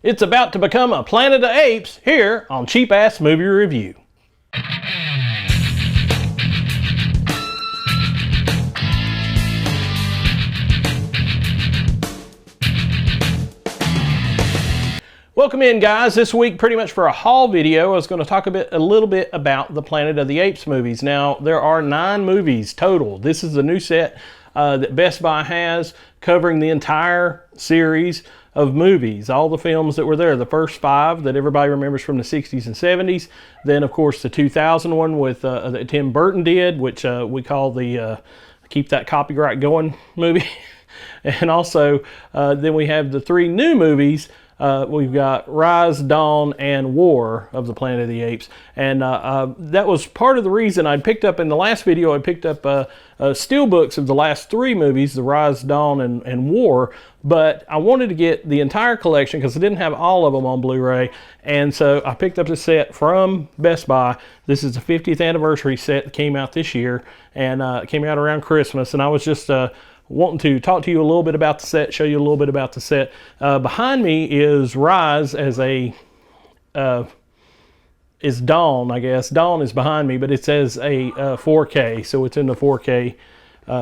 It's about to become a Planet of Apes here on Cheap Ass Movie Review. Welcome in, guys. This week, pretty much for a haul video, I was going to talk a little bit about the Planet of the Apes movies. Now, there are 9 movies total. This is the new set that Best Buy has, covering the entire series of movies, all the films that were there, the first 5 that everybody remembers from the 60s and 70s, then of course the 2000 one with that Tim Burton did, which we call the Keep That Copyright Going movie, and also then we have the 3 new movies. We've got Rise, Dawn, and War of the Planet of the Apes, and that was part of the reason I picked up in the last video. I picked up steelbooks of the last 3 movies, the Rise, Dawn, and War, but I wanted to get the entire collection because I didn't have all of them on Blu-ray, and so I picked up the set from Best Buy. This is the 50th anniversary set that came out this year, and it came out around Christmas, and I was just wanting to talk to you a little bit about the set, show you a little bit about the set. Behind me is Rise as is Dawn, I guess. Dawn is behind me, but it says a 4K, so it's in the 4K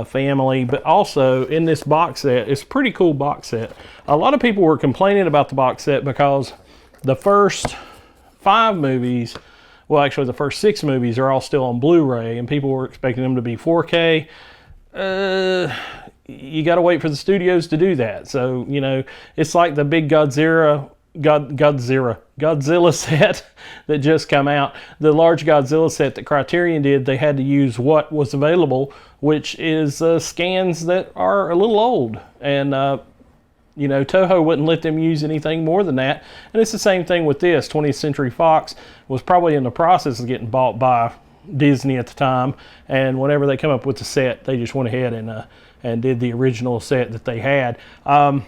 family. But also in this box set, it's a pretty cool box set. A lot of people were complaining about the box set because the first 5 movies, well actually the first 6 movies are all still on Blu-ray, and people were expecting them to be 4K. You got to wait for the studios to do that. So, you know, it's like the big Godzilla set that just come out. The large Godzilla set that Criterion did, they had to use what was available, which is scans that are a little old. And, you know, Toho wouldn't let them use anything more than that. And it's the same thing with this. 20th Century Fox was probably in the process of getting bought by Disney at the time, and whenever they come up with the set, they just went ahead and did the original set that they had. I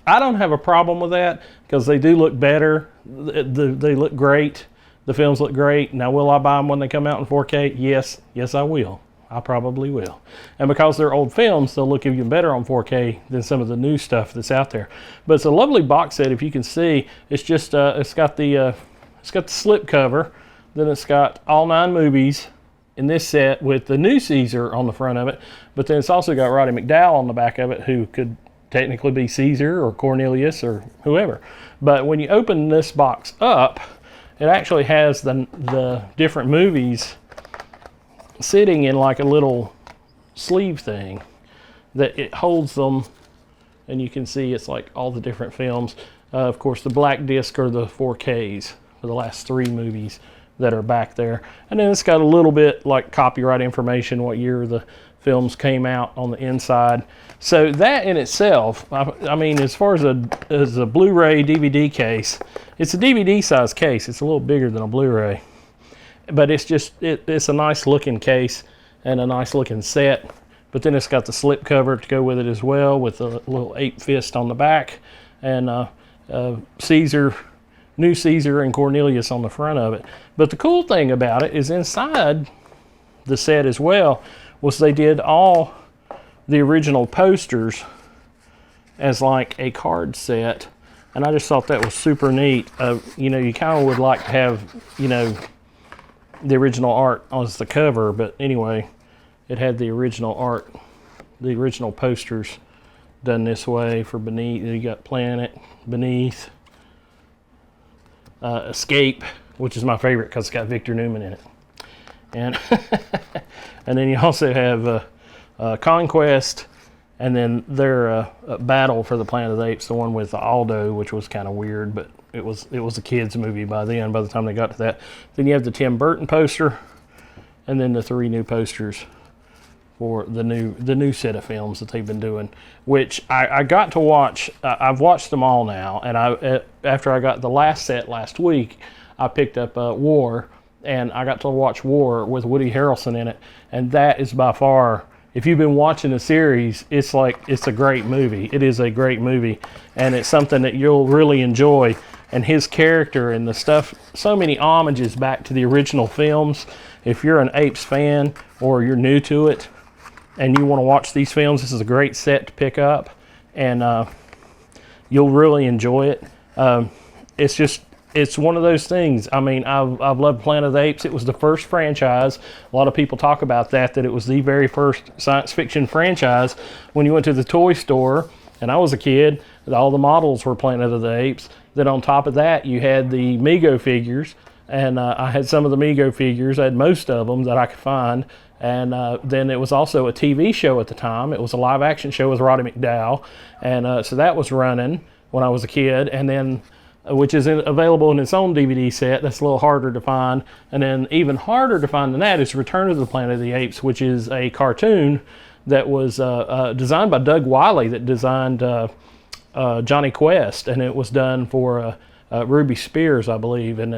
don't have a problem with that because they do look better. They look great. The films look great. Now, will I buy them when they come out in 4K? Yes, I will. I probably will. And because they're old films, they'll look even better on 4K than some of the new stuff that's out there. But it's a lovely box set. If you can see, it's just it's got the slip cover. Then it's got all 9 movies in this set with the new Caesar on the front of it. But then it's also got Roddy McDowall on the back of it, who could technically be Caesar or Cornelius or whoever. But when you open this box up, it actually has the different movies sitting in like a little sleeve thing that it holds them. And you can see it's like all the different films. Of course, the black disc are the 4Ks for the last 3 movies that are back there. And then it's got a little bit like copyright information, what year the films came out on the inside. So that in itself, I mean, as far as a Blu-ray DVD case, it's a DVD size case. It's a little bigger than a Blu-ray, but it's just, it's a nice looking case and a nice looking set. But then it's got the slip cover to go with it as well, with a little ape fist on the back, and Caesar, new Caesar and Cornelius on the front of it. But the cool thing about it is inside the set as well was they did all the original posters as like a card set, and I just thought that was super neat. You know, you kind of would like to have, you know, the original art as the cover, but anyway, it had the original art, the original posters done this way for Beneath. You got Planet, Beneath, Escape, which is my favorite because it's got Victor Newman in it, and and then you also have Conquest, and then their Battle for the Planet of the Apes, the one with Aldo, which was kind of weird, but it was a kids movie by then. By the time they got to that, then you have the Tim Burton poster, and then the 3 new posters for the new set of films that they've been doing, which I got to watch. I've watched them all now, and after I got the last set last week, I picked up War, and I got to watch War with Woody Harrelson in it, and that is by far, if you've been watching the series, it's a great movie. It is a great movie, and it's something that you'll really enjoy. And his character and the stuff, so many homages back to the original films. If you're an Apes fan or you're new to it, and you want to watch these films, this is a great set to pick up, and you'll really enjoy it. it's one of those things. I mean, I've loved Planet of the Apes. It was the first franchise. A lot of people talk about that it was the very first science fiction franchise. When you went to the toy store, and I was a kid, all the models were Planet of the Apes. Then on top of that, you had the Mego figures, and I had some of the Mego figures. I had most of them that I could find. And then it was also a TV show at the time. It was a live action show with Roddy McDowall. And so that was running when I was a kid. And then which is available in its own DVD set. That's a little harder to find. And then even harder to find than that is Return of the Planet of the Apes, which is a cartoon that was designed by Doug Wiley, that designed Johnny Quest, and it was done for Ruby Spears, I believe. And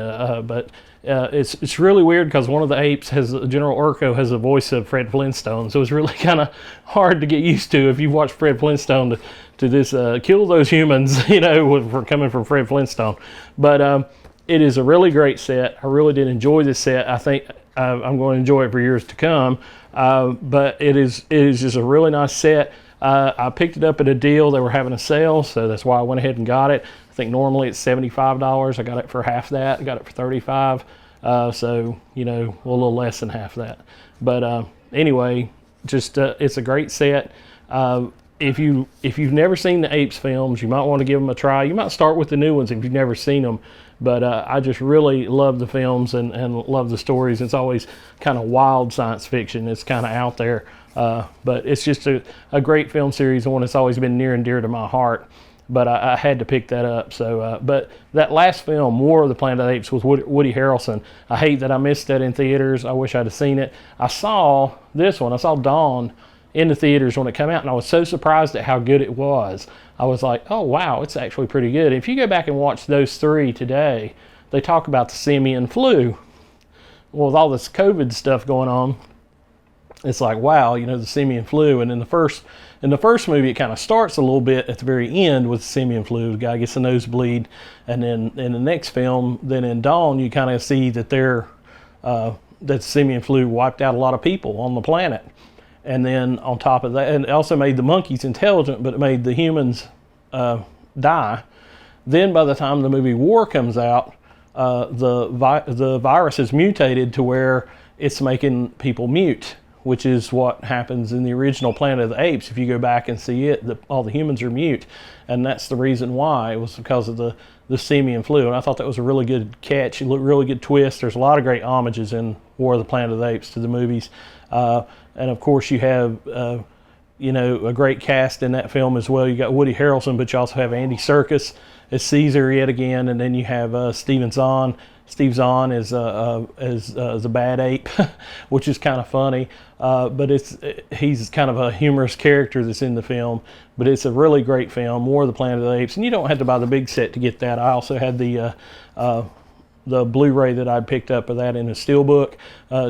but it's really weird because one of the apes General Urko has the voice of Fred Flintstone, so it's really kind of hard to get used to if you watch Fred Flintstone to this kill those humans, you know, for coming from Fred Flintstone. But it is a really great set. I really did enjoy this set. I think I'm going to enjoy it for years to come. But it is just a really nice set. I picked it up at a deal. They were having a sale, so that's why I went ahead and got it. I think normally it's $75. I got it for half that. I got it for $35. So, you know, a little less than half that. But anyway, just it's a great set. If you've never seen the Apes films, you might want to give them a try. You might start with the new ones if you've never seen them. But I just really love the films and love the stories. It's always kind of wild science fiction. It's kind of out there. But it's just a great film series, and one that's always been near and dear to my heart. But I had to pick that up. So, but that last film, War of the Planet of the Apes, with Woody Harrelson, I hate that I missed that in theaters. I wish I'd have seen it. I saw this one. I saw Dawn in the theaters when it came out, and I was so surprised at how good it was. I was like, oh wow, it's actually pretty good. If you go back and watch those three today, they talk about the simian flu. Well, with all this COVID stuff going on, it's like, wow, you know, the simian flu. And in the first movie, it kind of starts a little bit at the very end with the simian flu. The guy gets a nosebleed, and then in the next film, then in Dawn, you kind of see that that the simian flu wiped out a lot of people on the planet. And then on top of that, and it also made the monkeys intelligent, but it made the humans die. Then by the time the movie War comes out, the virus is mutated to where it's making people mute, which is what happens in the original Planet of the Apes. If you go back and see it, all the humans are mute. And that's the reason why. It was because of the simian flu. And I thought that was a really good catch, a really good twist. There's a lot of great homages in War of the Planet of the Apes to the movies. And of course you have, you know, a great cast in that film as well. You got Woody Harrelson, but you also have Andy Serkis as Caesar yet again. And then you have Steve Zahn. Steve Zahn is the bad ape, which is kind of funny. But he's kind of a humorous character that's in the film. But it's a really great film, War of the Planet of the Apes. And you don't have to buy the big set to get that. I also had the Blu-ray that I picked up of that in a steelbook.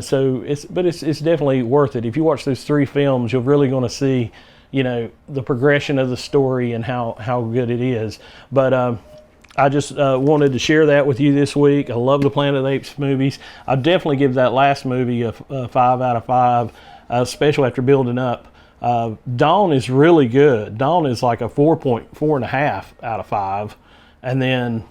So it's definitely worth it. If you watch those three films, you're really going to see, you know, the progression of the story and how good it is. But I just wanted to share that with you this week. I love the Planet of the Apes movies. I definitely give that last movie a 5 out of 5, especially after building up. Dawn is really good. Dawn is like a 4.5 out of 5. And then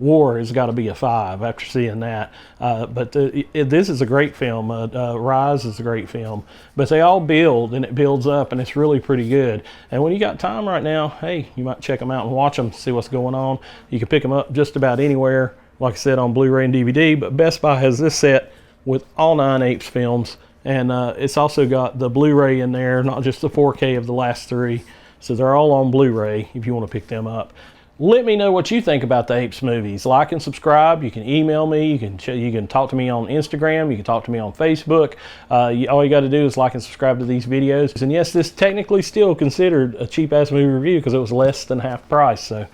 War has got to be a 5 after seeing that. But this is a great film. Rise is a great film. But they all build, and it builds up, and it's really pretty good. And when you got time right now, hey, you might check them out and watch them, see what's going on. You can pick them up just about anywhere, like I said, on Blu-ray and DVD. But Best Buy has this set with all 9 Apes films. And it's also got the Blu-ray in there, not just the 4K of the last 3. So they're all on Blu-ray if you want to pick them up. Let me know what you think about the Apes movies. Like and subscribe. You can email me. You can talk to me on Instagram. You can talk to me on Facebook. All you got to do is like and subscribe to these videos. And yes, this technically still considered a cheap-ass movie review because it was less than half price. So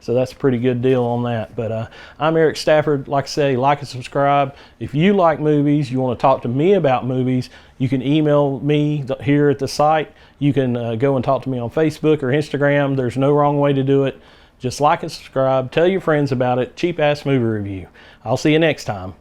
that's a pretty good deal on that. But I'm Eric Stafford. Like I say, like and subscribe. If you like movies, you want to talk to me about movies, you can email me here at the site. You can go and talk to me on Facebook or Instagram. There's no wrong way to do it. Just like and subscribe. Tell your friends about it. Cheap Ass Movie Review. I'll see you next time.